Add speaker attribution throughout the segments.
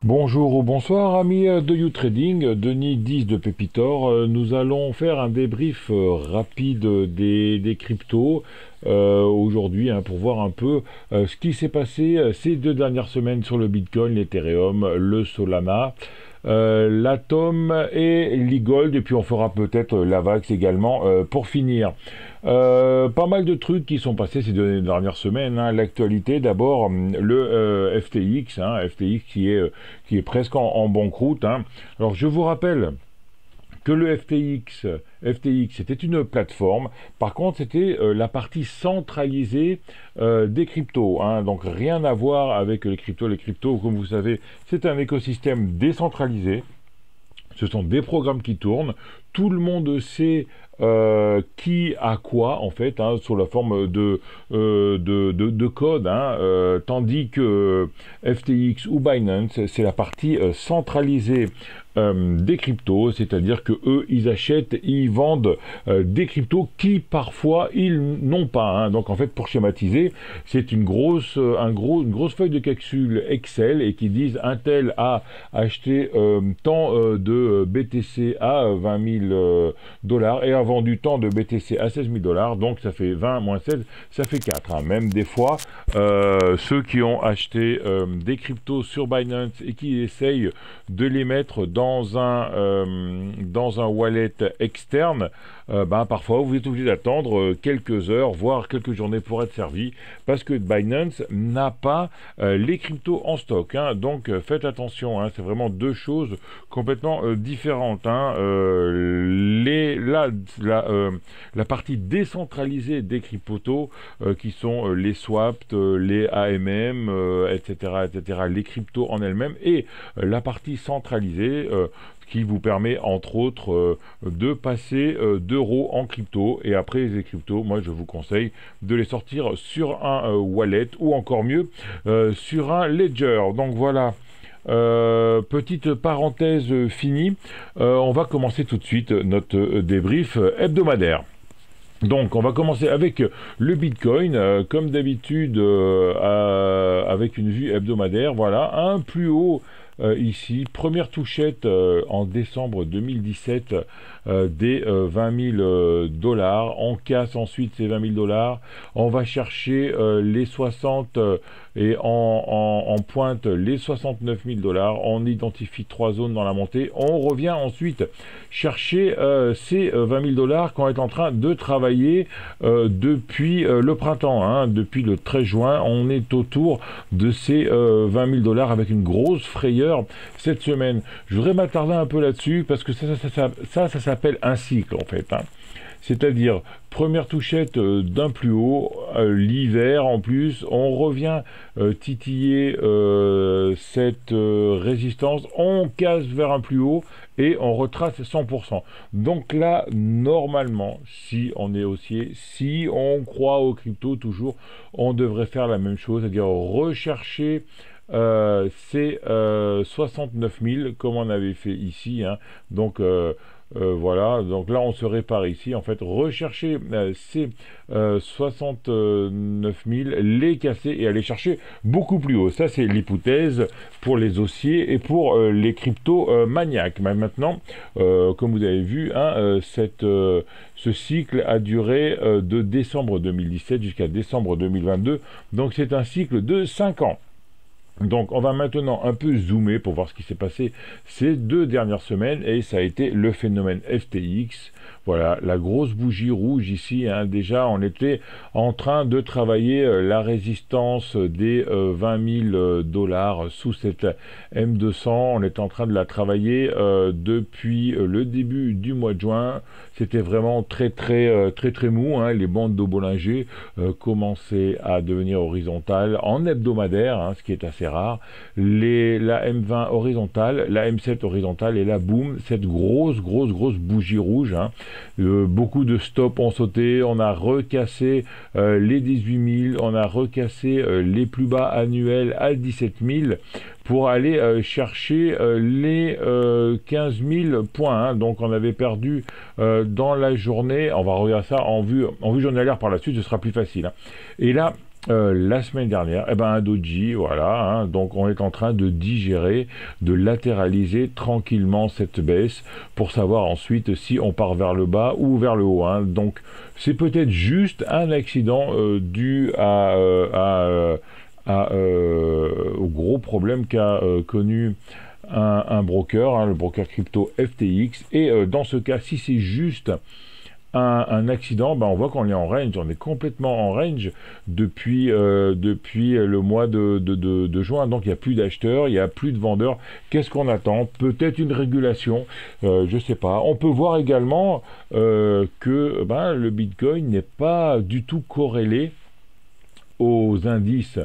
Speaker 1: Bonjour ou bonsoir amis de YouTrading, Denis 10 de Pépitor. Nous allons faire un débrief rapide des cryptos aujourd'hui pour voir un peu ce qui s'est passé ces 2 dernières semaines sur le Bitcoin, l'Ethereum, le Solana, l'Atom et l'e-Gold, et puis on fera peut-être l'Avax également pour finir. Pas mal de trucs qui sont passés ces 2 dernières semaines. L'actualité, d'abord, le FTX, FTX qui est presque en banqueroute. Alors je vous rappelle que le FTX c'était une plateforme. Par contre, c'était la partie centralisée des cryptos. Donc rien à voir avec les cryptos. Les cryptos, comme vous savez, c'est un écosystème décentralisé. Ce sont des programmes qui tournent. Tout le monde sait qui a quoi, en fait, sous la forme de code. Tandis que FTX ou Binance, c'est la partie centralisée des cryptos, c'est-à-dire que eux, ils achètent, ils vendent des cryptos qui parfois ils n'ont pas. Donc en fait, pour schématiser, c'est une grosse feuille de calcul Excel et qui disent un tel a acheté tant de BTC à 20 000 dollars et a vendu tant de BTC à 16 000 dollars. Donc ça fait 20 moins 16, ça fait 4. Même des fois, ceux qui ont acheté des cryptos sur Binance et qui essayent de les mettre dans un wallet externe, parfois vous êtes obligé d'attendre quelques heures, voire quelques journées pour être servi, parce que Binance n'a pas les cryptos en stock. Donc faites attention, c'est vraiment deux choses complètement différentes. La partie décentralisée des cryptos, qui sont les swaps, les AMM, etc., etc., les cryptos en elles-mêmes, et la partie centralisée qui vous permet entre autres de passer d'euros en crypto. Et après les cryptos, moi je vous conseille de les sortir sur un wallet ou encore mieux sur un ledger. Donc voilà. Petite parenthèse finie, on va commencer tout de suite notre débrief hebdomadaire. Donc, on va commencer avec le Bitcoin, comme d'habitude, avec une vue hebdomadaire. Voilà, un plus haut ici, première touchette en décembre 2017 des 20 000 dollars. On casse ensuite ces 20 000 dollars. On va chercher les 60 et en pointe les 69 000 dollars. On identifie 3 zones dans la montée. On revient ensuite chercher ces 20 000 dollars qu'on est en train de travailler depuis le printemps. Depuis le 13 juin, on est autour de ces 20 000 dollars avec une grosse frayeur cette semaine. Je voudrais m'attarder un peu là-dessus parce que ça s'appelle un cycle en fait. C'est-à-dire, première touchette d'un plus haut, l'hiver en plus, on revient titiller cette résistance, on casse vers un plus haut et on retrace 100%. Donc là, normalement, si on est haussier, si on croit aux cryptos toujours, on devrait faire la même chose, c'est-à-dire rechercher ces 69 000 comme on avait fait ici. Donc voilà, donc là on se répare ici, en fait, rechercher ces 69 000, les casser et aller chercher beaucoup plus haut. Ça c'est l'hypothèse pour les haussiers et pour les cryptos maniaques. Mais maintenant, comme vous avez vu, ce cycle a duré de décembre 2017 jusqu'à décembre 2022, donc c'est un cycle de 5 ans. Donc on va maintenant un peu zoomer pour voir ce qui s'est passé ces 2 dernières semaines, et ça a été le phénomène FTX. Voilà, la grosse bougie rouge ici. Déjà, on était en train de travailler la résistance des 20 000 dollars sous cette M200. On est en train de la travailler depuis le début du mois de juin. C'était vraiment très mou. Les bandes de Bollinger commençaient à devenir horizontales en hebdomadaire, ce qui est assez rare. La M20 horizontale, la M7 horizontale, et là, boum, cette grosse bougie rouge. Beaucoup de stops ont sauté, on a recassé les 18 000, on a recassé les plus bas annuels à 17 000 pour aller chercher les 15 000 points. Donc on avait perdu dans la journée, on va regarder ça en vue journalière par la suite, ce sera plus facile. Et là, la semaine dernière, eh ben un doji, voilà, hein, donc on est en train de digérer, de latéraliser tranquillement cette baisse pour savoir ensuite si on part vers le bas ou vers le haut, hein. Donc c'est peut-être juste un accident dû au gros problème qu'a connu un broker, hein, le broker crypto FTX, et dans ce cas, si c'est juste un accident, ben on voit qu'on est en range, on est complètement en range depuis le mois de juin, donc il n'y a plus d'acheteurs, il n'y a plus de vendeurs. Qu'est-ce qu'on attend? Peut-être une régulation, je ne sais pas. On peut voir également que ben, le Bitcoin n'est pas du tout corrélé aux indices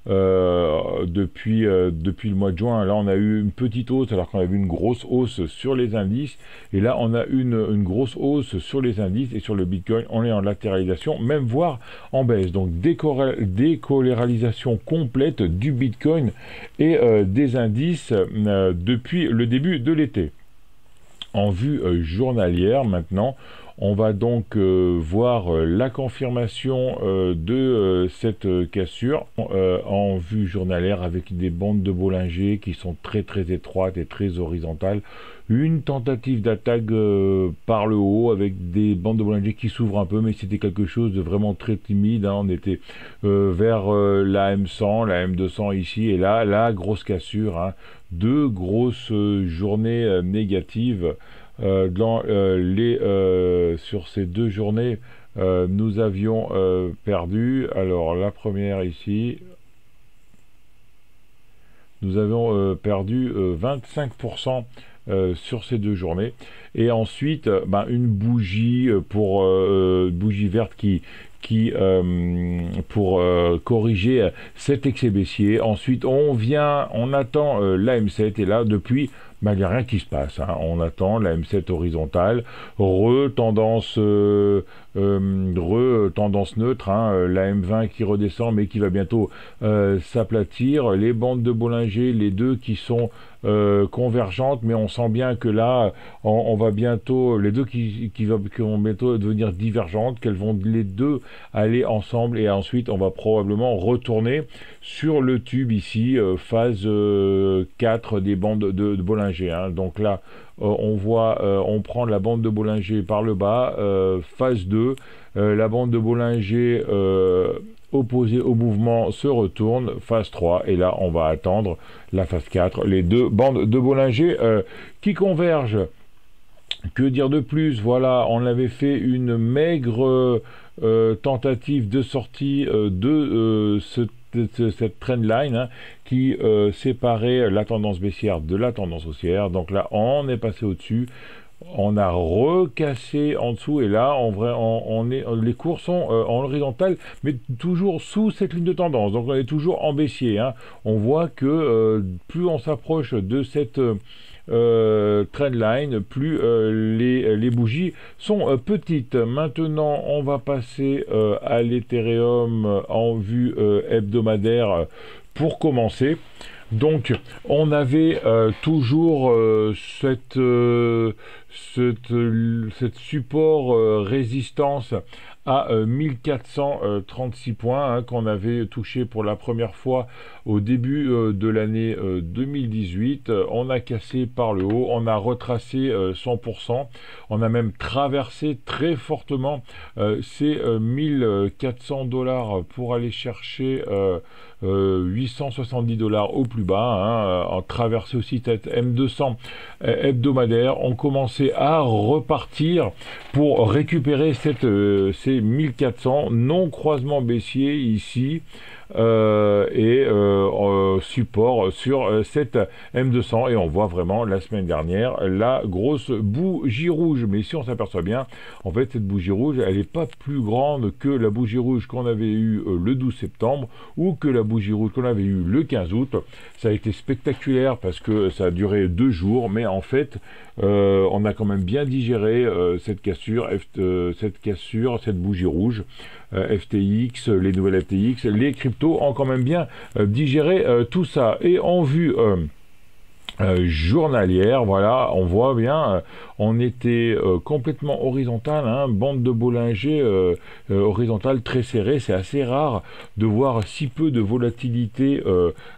Speaker 1: depuis le mois de juin. Là, on a eu une petite hausse alors qu'on avait une grosse hausse sur les indices. Et là, on a une grosse hausse sur les indices et sur le Bitcoin, on est en latéralisation, même voire en baisse. Donc, décoléralisation complète du Bitcoin et des indices depuis le début de l'été. En vue journalière, maintenant, on va donc voir la confirmation de cette cassure en vue journalière avec des bandes de Bollinger qui sont très très étroites et très horizontales. Une tentative d'attaque par le haut avec des bandes de Bollinger qui s'ouvrent un peu, mais c'était quelque chose de vraiment très timide, hein. On était vers la M100, la M200 ici, et là, la grosse cassure, hein. Deux grosses journées négatives. Sur ces deux journées, nous avions perdu, alors la première ici, nous avons perdu 25% sur ces deux journées, et ensuite ben, une bougie bougie verte pour corriger cet excès baissier. Ensuite on attend la M7, et là depuis ben, il n'y a rien qui se passe, hein. On attend la M7 horizontale, tendance tendance neutre, hein, la M20 qui redescend mais qui va bientôt s'aplatir, les bandes de Bollinger, les deux qui sont convergentes, mais on sent bien que là on va bientôt, les deux qui vont bientôt devenir divergentes, qu'elles vont les deux aller ensemble, et ensuite on va probablement retourner sur le tube ici, phase 4 des bandes de Bollinger, hein. Donc là on voit, on prend la bande de Bollinger par le bas, phase 2, la bande de Bollinger opposée au mouvement se retourne, phase 3, et là on va attendre la phase 4, les deux bandes de Bollinger qui convergent. Que dire de plus? Voilà, on avait fait une maigre tentative de sortie de cette trendline, hein, qui séparait la tendance baissière de la tendance haussière. Donc là, on est passé au-dessus. On a recassé en dessous, et là les cours sont en horizontal, mais toujours sous cette ligne de tendance, donc on est toujours en baissier, hein. On voit que plus on s'approche de cette trendline, plus les bougies sont petites. Maintenant on va passer à l'Ethereum en vue hebdomadaire pour commencer. Donc on avait toujours cette support résistance à 1436 points, hein, qu'on avait touché pour la première fois au début de l'année 2018. On a cassé par le haut, on a retracé 100%, on a même traversé très fortement ces 1400$ pour aller chercher 870$ au plus bas, hein, en traversé aussi cette M200 hebdomadaire. On commençait à repartir pour récupérer ces 1400, non croisement baissier ici, support sur cette M200, et on voit vraiment la semaine dernière la grosse bougie rouge. Mais si on s'aperçoit bien, en fait cette bougie rouge, elle n'est pas plus grande que la bougie rouge qu'on avait eue le 12 septembre ou que la bougie rouge qu'on avait eue le 15 août. Ça a été spectaculaire parce que ça a duré 2 jours, mais en fait on a quand même bien digéré cette cassure, cette bougie rouge. FTX, les nouvelles FTX, les cryptos ont quand même bien digéré tout ça. Et en vue journalière. Voilà, on voit bien, on était complètement horizontal, hein, bande de Bollinger horizontale très serrée. C'est assez rare de voir si peu de volatilité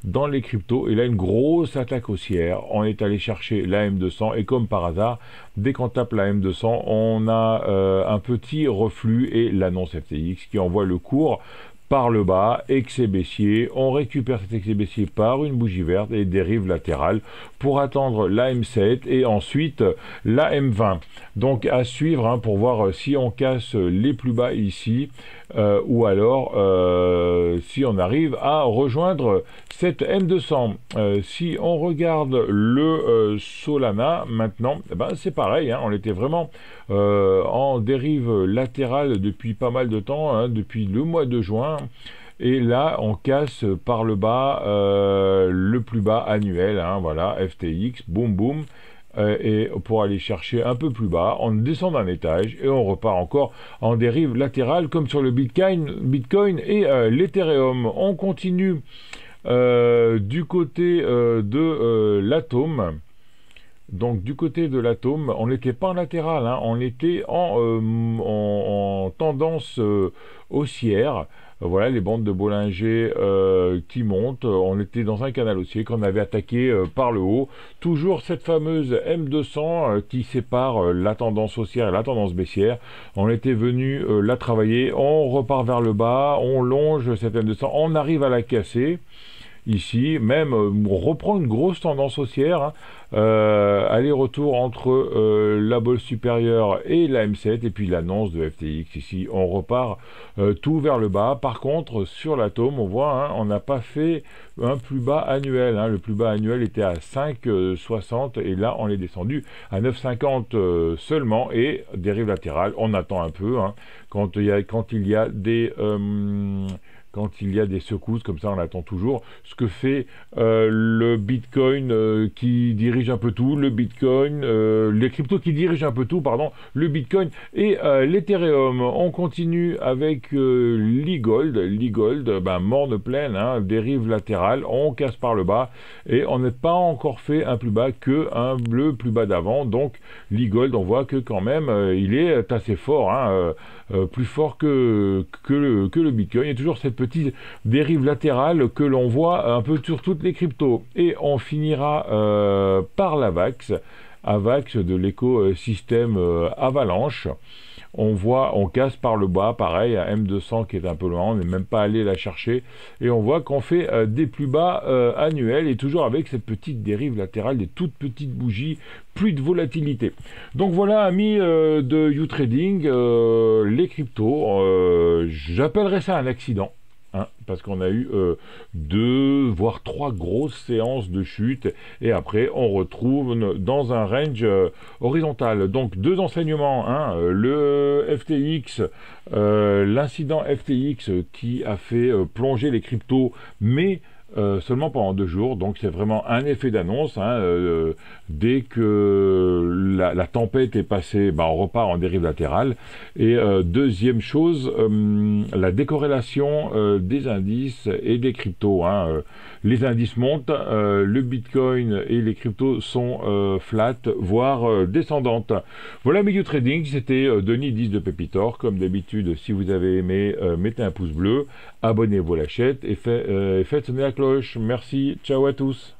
Speaker 1: dans les cryptos. Et là, une grosse attaque haussière. On est allé chercher la M200 et comme par hasard, dès qu'on tape la M200, on a un petit reflux et l'annonce FTX qui envoie le cours par le bas, excès baissier, on récupère cet excès baissier par une bougie verte et dérive latérale pour attendre la M7 et ensuite la M20. Donc à suivre hein, pour voir si on casse les plus bas ici ou alors si on arrive à rejoindre cette M200. Si on regarde le Solana maintenant, eh ben, c'est pareil, hein, on était vraiment en dérive latérale depuis pas mal de temps, hein, depuis le mois de juin. Et là, on casse par le bas le plus bas annuel, hein, voilà, FTX, boum boum, et pour aller chercher un peu plus bas, on descend d'un étage et on repart encore en dérive latérale comme sur le Bitcoin et l'Ethereum. On continue du côté de l'atome. Donc du côté de l'atome, on n'était pas en latéral, hein, on était en tendance haussière. Voilà les bandes de Bollinger qui montent. On était dans un canal haussier qu'on avait attaqué par le haut. Toujours cette fameuse M200 qui sépare la tendance haussière et la tendance baissière. On était venu la travailler. On repart vers le bas. On longe cette M200. On arrive à la casser. Ici, même on reprend une grosse tendance haussière, hein, aller-retour entre la bolle supérieure et la M7 et puis l'annonce de FTX. Ici, on repart tout vers le bas. Par contre, sur l'atome, on voit, hein, on n'a pas fait un plus bas annuel. Hein. Le plus bas annuel était à 5,60 et là, on est descendu à 9,50 seulement et dérive latérale. On attend un peu hein, quand il y a des quand il y a des secousses comme ça, on attend toujours ce que fait le Bitcoin qui dirige un peu tout, le Bitcoin, les cryptos qui dirigent un peu tout, pardon, le Bitcoin et l'Ethereum. On continue avec l'e-gold, ben, morne pleine, hein, dérive latérale, on casse par le bas et on n'a pas encore fait un plus bas que un bleu plus bas d'avant. Donc l'e-gold, on voit que quand même il est assez fort, hein, plus fort que le Bitcoin. Il y a toujours cette petite dérive latérale que l'on voit un peu sur toutes les cryptos. Et on finira par l'AVAX, AVAX de l'écosystème Avalanche. On voit, on casse par le bas, pareil, à M200 qui est un peu loin, on n'est même pas allé la chercher, et on voit qu'on fait des plus bas annuels, et toujours avec cette petite dérive latérale, des toutes petites bougies, plus de volatilité. Donc voilà, amis de YouTrading, les cryptos, j'appellerais ça un accident. Hein, parce qu'on a eu 2 voire 3 grosses séances de chute et après on retrouve dans un range horizontal. Donc 2 enseignements, hein, le FTX, l'incident FTX qui a fait plonger les cryptos, mais seulement pendant 2 jours, donc c'est vraiment un effet d'annonce, hein, dès que la tempête est passée, bah, on repart en dérive latérale. Et deuxième chose, la décorrélation des indices et des cryptos, hein, les indices montent, le Bitcoin et les cryptos sont flat, voire descendantes. Voilà mes trading, c'était Denis 10 de Pépitor. Comme d'habitude, si vous avez aimé, mettez un pouce bleu, abonnez-vous à la chaîne et faites sonner la cloche. Merci, ciao à tous.